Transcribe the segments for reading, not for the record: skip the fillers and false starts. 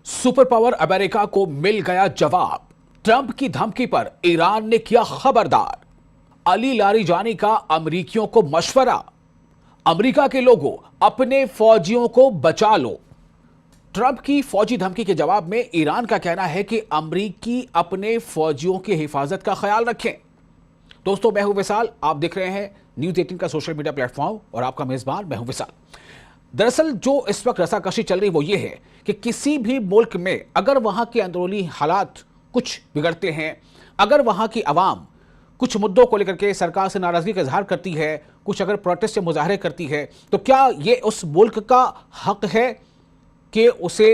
Super power America को मिल गया जवाब। ट्रंप की धमकी पर ईरान ने किया खबरदार। अली लारिजानी का अमेरिकियों को मशवरा, अमेरिका के लोगों अपने फौजियों को बचा लो। ट्रंप की फौजी धमकी के जवाब में ईरान का कहना है कि अमेरिकी अपने फौजियों की हिफाजत का ख्याल रखें। दोस्तों, मैं हूं विशाल, आप देख रहे हैं न्यूज़ 18 का सोशल मीडिया प्लेटफॉर्म और आपका मेजबान मैं हूं विशाल। दरअसल जो इस वक्त रसाकशी चल रही वो ये है कि किसी भी मुल्क में अगर वहां के अंदरूनी हालात कुछ बिगड़ते हैं, अगर वहां की आवाम कुछ मुद्दों को लेकर के सरकार से नाराजगी का इजहार करती है, कुछ अगर प्रोटेस्ट से मुजाहरे करती है, तो क्या ये उस मुल्क का हक है कि उसे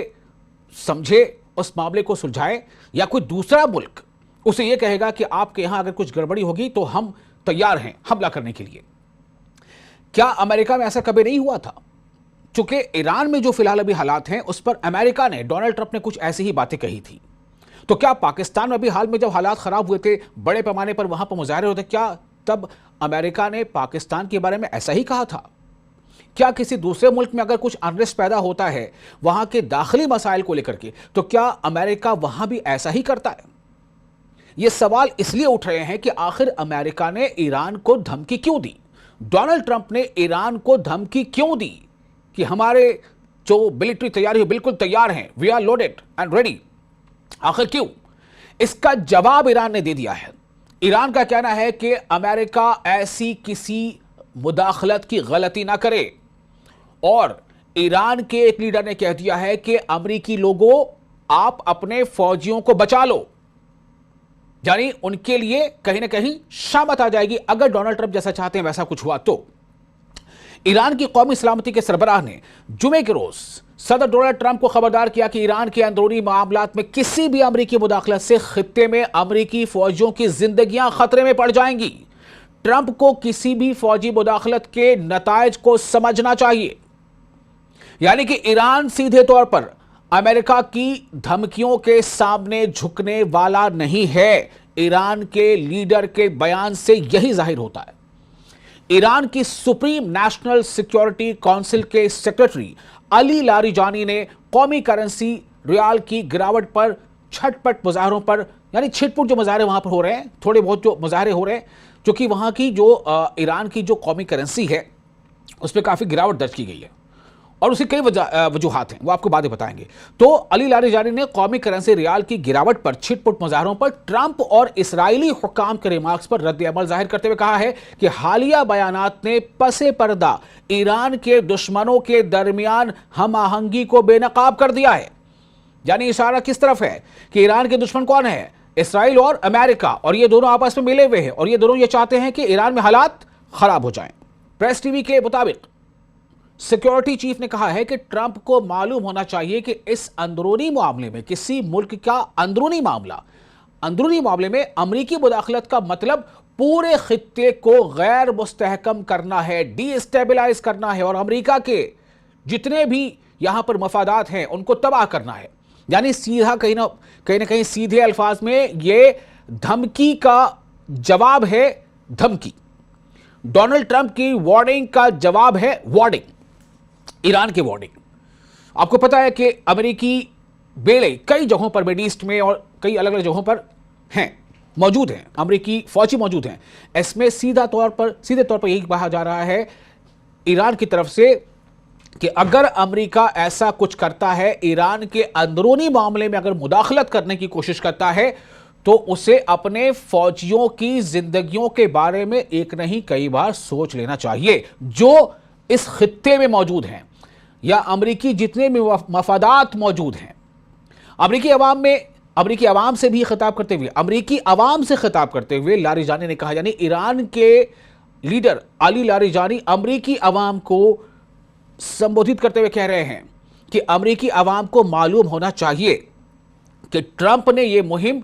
समझे, उस मामले को सुलझाए, या कोई दूसरा मुल्क उसे ये कहेगा कि आपके यहां अगर कुछ गड़बड़ी होगी तो हम तैयार हैं हमला करने के लिए? क्या अमेरिका में ऐसा कभी नहीं हुआ था? चूंकि ईरान में जो फिलहाल अभी हालात हैं उस पर अमेरिका ने, डोनाल्ड ट्रंप ने कुछ ऐसी ही बातें कही थी। तो क्या पाकिस्तान में भी हाल में जब हालात खराब हुए थे, बड़े पैमाने पर वहां पर मुजाहरे होते, क्या तब अमेरिका ने पाकिस्तान के बारे में ऐसा ही कहा था? क्या किसी दूसरे मुल्क में अगर कुछ अनरेस्ट पैदा होता है वहां के दाखिली मसाइल को लेकर के, तो क्या अमेरिका वहां भी ऐसा ही करता है? ये सवाल इसलिए उठ रहे हैं कि आखिर अमेरिका ने ईरान को धमकी क्यों दी? डोनाल्ड ट्रंप ने ईरान को धमकी क्यों दी कि हमारे जो मिलिट्री तैयारी है बिल्कुल तैयार हैं, we are loaded and ready? आखिर क्यों? इसका जवाब ईरान ने दे दिया है। ईरान का कहना है कि अमेरिका ऐसी किसी मुदाखलत की गलती ना करे, और ईरान के एक लीडर ने कह दिया है कि अमेरिकी लोगों आप अपने फौजियों को बचा लो, यानी उनके लिए कहीं ना कहीं शामत आ जाएगी अगर डोनाल्ड ट्रंप जैसा चाहते हैं वैसा कुछ हुआ तो। ईरान की कौमी सलामती के सरबराह ने जुमे के रोज सदर डोनाल्ड ट्रंप को खबरदार किया कि ईरान के अंदरूनी मामलात में किसी भी अमेरिकी मुदाखलत से खित्ते में अमेरिकी फौजियों की जिंदगियां खतरे में पड़ जाएंगी। ट्रंप को किसी भी फौजी मुदाखलत के नतायज को समझना चाहिए, यानी कि ईरान सीधे तौर पर अमेरिका की धमकियों के सामने झुकने वाला नहीं है। ईरान के लीडर के बयान से यही जाहिर होता है। ईरान की सुप्रीम नेशनल सिक्योरिटी काउंसिल के सेक्रेटरी अली लारिजानी ने कौमी करेंसी रियाल की गिरावट पर छटपट मुजाहरों पर, यानी छिटपुट जो मुजाहरे वहां पर हो रहे हैं, थोड़े बहुत जो मुजाहरे हो रहे हैं, जो कि वहां की जो ईरान की जो कौमी करेंसी है उस पर काफी गिरावट दर्ज की गई है, और उसकी कई वजूहात हैं, वो आपको बाद में बताएंगे। तो अली लारिजानी ने कौमी करेंसी रियाल की गिरावट पर छिटपुट मुजाहरों पर ट्रंप और इसराइली हुक्काम के रिमार्क्स पर रद्द अमल जाहिर करते हुए कहा है कि हालिया बयानात ने पसे पर्दा ईरान के दुश्मनों के दरमियान हम आहंगी को बेनकाब कर दिया है। यानी इशारा किस तरफ है कि ईरान के दुश्मन कौन है? इसराइल और अमेरिका, और ये दोनों आपस में मिले हुए हैं, और ये दोनों ये चाहते हैं कि ईरान में हालात खराब हो जाएं। प्रेस टीवी के मुताबिक सिक्योरिटी चीफ ने कहा है कि ट्रंप को मालूम होना चाहिए कि इस अंदरूनी मामले में, किसी मुल्क का अंदरूनी मामले में अमेरिकी मुदाखलत का मतलब पूरे खित्ते को गैर मुस्तहकम करना है, डीस्टेबलाइज करना है, और अमेरिका के जितने भी यहां पर मफादात हैं उनको तबाह करना है। यानी सीधा कहीं ना कहीं सीधे अल्फाज में ये धमकी का जवाब है धमकी। डोनाल्ड ट्रंप की वार्निंग का जवाब है वार्निंग, ईरान की वार्निंग। आपको पता है कि अमेरिकी बेड़े कई जगहों पर मिडिल ईस्ट में और कई अलग अलग जगहों पर मौजूद हैं, अमेरिकी फौजी मौजूद हैं। इसमें सीधे तौर पर यही कहा जा रहा है ईरान की तरफ से कि अगर अमेरिका ऐसा कुछ करता है, ईरान के अंदरूनी मामले में अगर मुदाखलत करने की कोशिश करता है, तो उसे अपने फौजियों की जिंदगियों के बारे में एक नहीं कई बार सोच लेना चाहिए, जो इस खित्ते में मौजूद हैं, या अमेरिकी जितने भी मफादात मौजूद हैं। अमेरिकी आवाम से भी खिताब करते हुए लारिजानी ने कहा, यानी ईरान के लीडर अली लारिजानी अमेरिकी आवाम को संबोधित करते हुए कह रहे हैं कि अमेरिकी आवाम को मालूम होना चाहिए कि ट्रंप ने यह मुहिम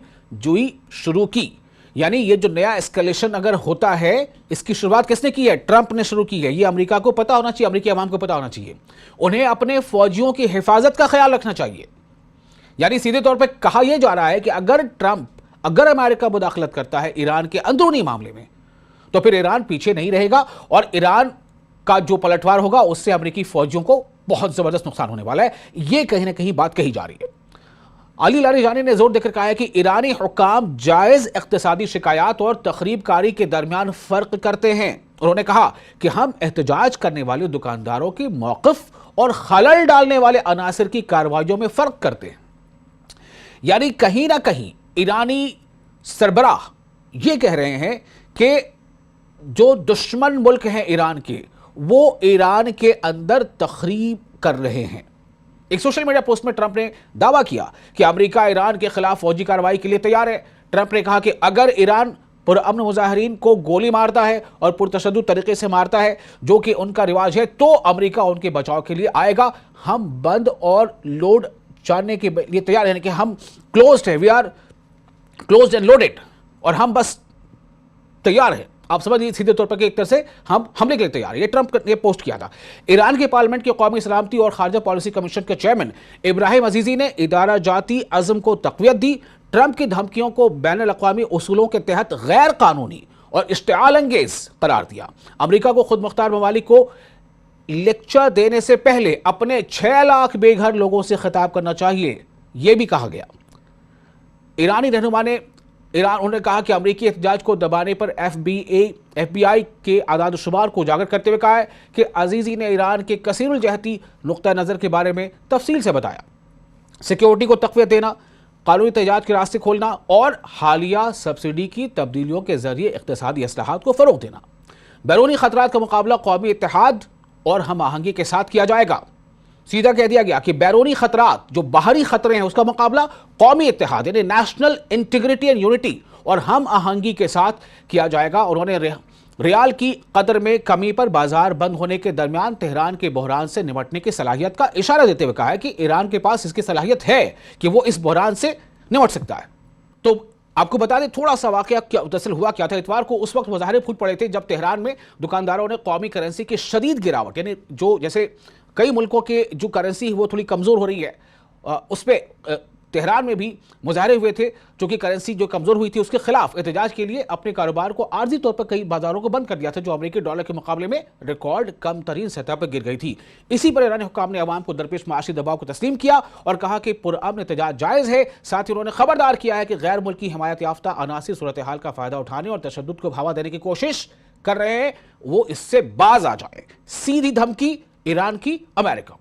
शुरू की। यानी ये जो नया एस्केलेशन अगर होता है, इसकी शुरुआत किसने की है? ट्रंप ने शुरू की है। ये अमेरिका को पता होना चाहिए, अमेरिकी आवाम को पता होना चाहिए। उन्हें अपने फौजियों की हिफाजत का ख्याल रखना चाहिए। यानी सीधे तौर पे कहा यह जा रहा है कि अगर अमेरिका मुदाखलत करता है ईरान के अंदरूनी मामले में, तो फिर ईरान पीछे नहीं रहेगा, और ईरान का जो पलटवार होगा उससे अमेरिकी फौजियों को बहुत जबरदस्त नुकसान होने वाला है। यह कहीं ना कहीं बात कही जा रही है। علی لاریجانی نے زور دے کر کہا ہے کہ ایرانی حکام جائز اقتصادی شکایات اور تخریب کاری کے درمیان فرق کرتے ہیں۔ انہوں نے کہا کہ ہم احتجاج کرنے والے دکانداروں کے موقف اور خلل ڈالنے والے عناصر کی کارروائیوں میں فرق کرتے ہیں۔ یعنی کہیں نہ کہیں ایرانی سربراہ یہ کہہ رہے ہیں کہ جو دشمن ملک ہیں ایران کے، وہ ایران کے اندر تخریب کر رہے ہیں۔ ایک سوشل میڈیا پوسٹ میں ٹرمپ نے دعویٰ کیا کہ امریکہ ایران کے خلاف فوجی کارروائی کے لیے تیار ہے۔ ٹرمپ نے کہا کہ اگر ایران پرامن مظاہرین کو گولی مارتا ہے اور پرتشدد طریقے سے مارتا ہے جو کہ ان کا رواج ہے، تو امریکہ ان کے بچاؤ کے لیے آئے گا۔ ہم بند اور لوڈ جاننے کے لیے تیار ہیں، یعنی کہ ہم کلوزڈ ہیں، we are closed and loaded, اور ہم بس تیار ہیں۔ آپ سمجھ لیجیے سیدھے طور پر کہ ایک طرح سے ہم حملے کے لیے تیار ہیں۔ یہ ٹرمپ نے پوسٹ کیا تھا۔ ایران کے پارلیمنٹ کے قومی سلامتی اور خارجہ پالیسی کمیشن کے چیئرمین ابراہیم عزیزی نے ادارہ جاتی عزم کو تقویت دی۔ ٹرمپ کی دھمکیوں کو بین الاقوامی اصولوں کے تحت غیر قانونی اور اشتعال انگیز قرار دیا۔ امریکہ کو خود مختار ممالک کو لیکچر دینے سے پہلے اپنے 6 لاکھ بے گھر لوگوں سے خطاب کرنا چاہیے، یہ بھی کہا گیا۔ ایرانی رہنما نے انہوں نے کہا کہ امریکی احتجاج کو دبانے پر ایف بی آئی کے اعداد و شمار کو اجاگر کرتے ہوئے کہا ہے کہ عزیزی نے ایران کے کثیر الجہتی نقطہ نظر کے بارے میں تفصیل سے بتایا۔ سیکیورٹی کو تقویت دینا، قانونی احتجاج کے راستے کھولنا اور حالیہ سبسڈی کی تبدیلیوں کے ذریعے اقتصادی اصلاحات کو فروغ دینا۔ بیرونی خطرات کا مقابلہ قومی اتحاد اور ہم آہنگی کے ساتھ کیا جائے گا۔ سیدھا کہہ دیا گیا کہ بیرونی خطرات، جو باہری خطرے ہیں، اس کا مقابلہ قومی اتحاد یعنی نیشنل انٹیگریٹی اینڈ یونٹی اور ہم آہنگی کے ساتھ کیا جائے گا۔ انہوں نے ریال کی قدر میں کمی پر بازار بند ہونے کے درمیان تہران کے بحران سے نمٹنے کی صلاحیت کا اشارہ دیتے ہوئے کہا ہے کہ ایران کے پاس اس کی صلاحیت ہے کہ وہ اس بحران سے نمٹ سکتا ہے۔ تو آپ کو بتا دیں تھوڑا سا واقعہ دراصل ہوا کیا تھا۔ اتوار کو اس وقت مظاہرے پھوٹ پڑے تھے جب تہران میں دکانداروں نے قومی کرنسی کی شدید گراوٹ، یعنی جو جیسے کئی ملکوں کے جو کرنسی وہ تھوڑی کمزور ہو رہی ہے، اس پہ تہران میں بھی مظاہرے ہوئے تھے، جو کہ کرنسی جو کمزور ہوئی تھی اس کے خلاف احتجاج کے لیے اپنے کاروبار کو عارضی طور پر کئی بازاروں کو بند کر دیا تھا، جو امریکی ڈالر کے مقابلے میں ریکارڈ کم ترین سطح پر گر گئی تھی۔ اسی پر ایرانی حکام نے عوام کو درپیش معاشی دباؤ کو تسلیم کیا اور کہا کہ پرامن احتجاج جائز ہے۔ ساتھ ہی انہوں نے خبردار کیا ہے کہ غیر ملکی حمایت یافتہ عناصر صورتحال کا فائدہ اٹھانے اور تشدد کو بڑھاوا دینے کی کوشش کر رہے ہیں، وہ اس سے باز آ جائیں۔ سیدھی دھمکی ایران کی امریکہ